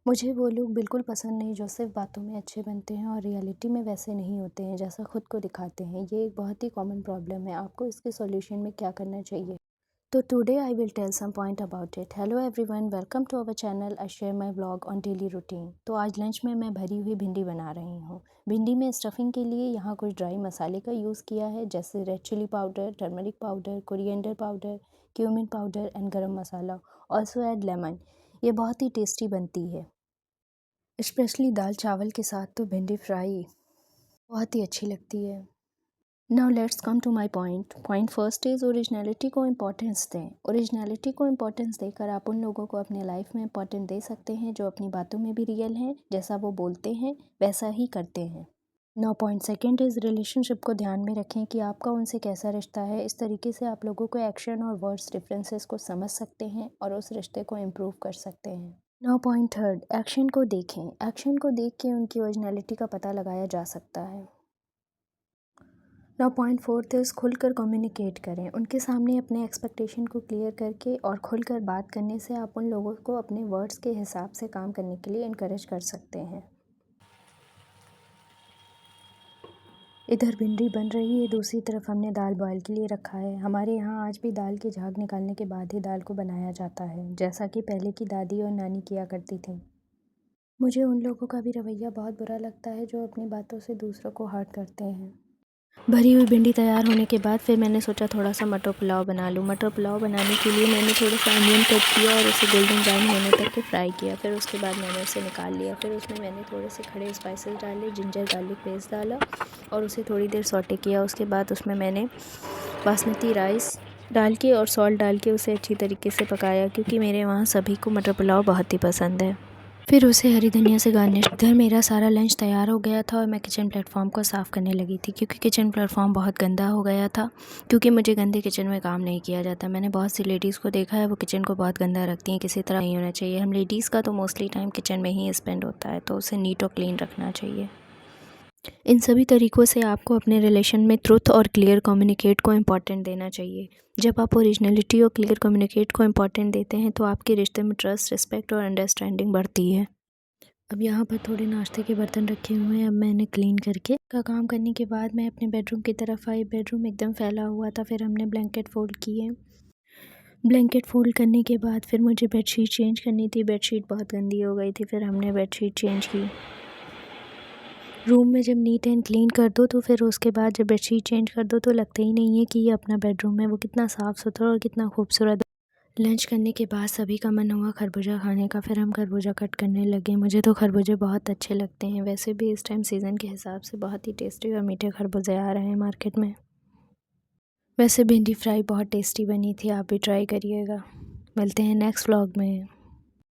मुझे वो लोग बिल्कुल पसंद नहीं जो सिर्फ बातों में अच्छे बनते हैं और रियलिटी में वैसे नहीं होते हैं जैसा खुद को दिखाते हैं। ये एक बहुत ही कॉमन प्रॉब्लम है। आपको इसके सॉल्यूशन में क्या करना चाहिए? तो today I will tell some point about it. Hello everyone, welcome to our channel. I share my vlog on daily routine. तो आज लंच में मैं भरी हुई भिंडी बना रही हूँ। भिंडी में स्टफिंग के लिए यहाँ कुछ ड्राई मसाले का यूज़ किया है, जैसे red chilli powder, turmeric powder, coriander powder, cumin powder and garam masala. Also add lemon. ये बहुत ही टेस्टी बनती है, स्पेशली दाल चावल के साथ तो भिंडी फ्राई बहुत ही अच्छी लगती है। Now let's come to my point first is originality को इम्पोर्टेंस दें। ओरिजिनलिटी को इम्पोर्टेंस देकर आप उन लोगों को अपने लाइफ में इम्पोर्टेंस दे सकते हैं जो अपनी बातों में भी रियल हैं, जैसा वो बोलते हैं वैसा ही करते हैं। Now point second is relationship को ध्यान में रखें कि आपका उनसे कैसा रिश्ता है। इस तरीके से आप लोगों को एक्शन और वर्ड्स डिफरेंसेस को समझ सकते हैं और उस रिश्ते को इम्प्रूव कर सकते हैं। नाउ पॉइंट थर्ड, एक्शन को देखें। एक्शन को देख के उनकी ओरिजिनलिटी का पता लगाया जा सकता है। नाउ पॉइंट फोर्थ इज़ खुलकर कम्युनिकेट करें। उनके सामने अपने एक्सपेक्टेशन को क्लियर करके और खुलकर बात करने से आप उन लोगों को अपने वर्ड्स के हिसाब से काम करने के लिए इनकरेज कर सकते हैं। इधर भिंडी बन रही है, दूसरी तरफ हमने दाल बॉयल के लिए रखा है। हमारे यहाँ आज भी दाल की झाग निकालने के बाद ही दाल को बनाया जाता है, जैसा कि पहले की दादी और नानी किया करती थी। मुझे उन लोगों का भी रवैया बहुत बुरा लगता है जो अपनी बातों से दूसरों को हर्ट करते हैं। भरी हुई भिंडी तैयार होने के बाद फिर मैंने सोचा थोड़ा सा मटर पुलाव बना लूँ। मटर पुलाव बनाने के लिए मैंने थोड़ा सा अनियन कट किया और उसे गोल्डन ब्राउन होने तक के फ्राई किया। फिर उसके बाद मैंने उसे निकाल लिया। फिर उसमें मैंने थोड़े से खड़े स्पाइसेस डाले, जिंजर गार्लिक पेस्ट डाला और उसे थोड़ी देर सौटे किया। उसके बाद उसमें मैंने बासमती राइस डाल के और सॉल्ट डाल के उसे अच्छी तरीके से पकाया, क्योंकि मेरे वहाँ सभी को मटर पुलाव बहुत ही पसंद है। फिर उसे हरी धनिया से गार्निश। इधर मेरा सारा लंच तैयार हो गया था और मैं किचन प्लेटफॉर्म को साफ़ करने लगी थी, क्योंकि किचन प्लेटफॉर्म बहुत गंदा हो गया था। क्योंकि मुझे गंदे किचन में काम नहीं किया जाता। मैंने बहुत सी लेडीज़ को देखा है, वो किचन को बहुत गंदा रखती हैं। किसी तरह नहीं होना चाहिए। हम लेडीज़ का तो मोस्टली टाइम किचन में ही स्पेंड होता है, तो उसे नीट और क्लीन रखना चाहिए। इन सभी तरीक़ों से आपको अपने रिलेशन में ट्रुथ और क्लियर कम्युनिकेट को इम्पॉर्टेंट देना चाहिए। जब आप ओरिजिनलिटी और क्लियर कम्युनिकेट को इम्पॉर्टेंट देते हैं तो आपके रिश्ते में ट्रस्ट, रिस्पेक्ट और अंडरस्टैंडिंग बढ़ती है। अब यहाँ पर थोड़े नाश्ते के बर्तन रखे हुए हैं। अब मैंने क्लीन करके का काम करने के बाद मैं अपने बेडरूम की तरफ आई। बेडरूम एकदम फैला हुआ था। फिर हमने ब्लैंकेट फोल्ड किए। ब्लैंकेट फोल्ड करने के बाद फिर मुझे बेडशीट चेंज करनी थी। बेडशीट बहुत गंदी हो गई थी। फिर हमने बेडशीट चेंज की। रूम में जब नीट एंड क्लीन कर दो तो फिर उसके बाद जब बेडशीट चेंज कर दो तो लगता ही नहीं है कि ये अपना बेडरूम है। वो कितना साफ़ सुथरा और कितना खूबसूरत। लंच करने के बाद सभी का मन हुआ खरबूजा खाने का। फिर हम खरबूजा कट करने लगे। मुझे तो खरबूजे बहुत अच्छे लगते हैं। वैसे भी इस टाइम सीज़न के हिसाब से बहुत ही टेस्टी और मीठे खरबूजे आ रहे हैं मार्केट में। वैसे भिंडी फ्राई बहुत टेस्टी बनी थी, आप भी ट्राई करिएगा। मिलते हैं नेक्स्ट व्लॉग में।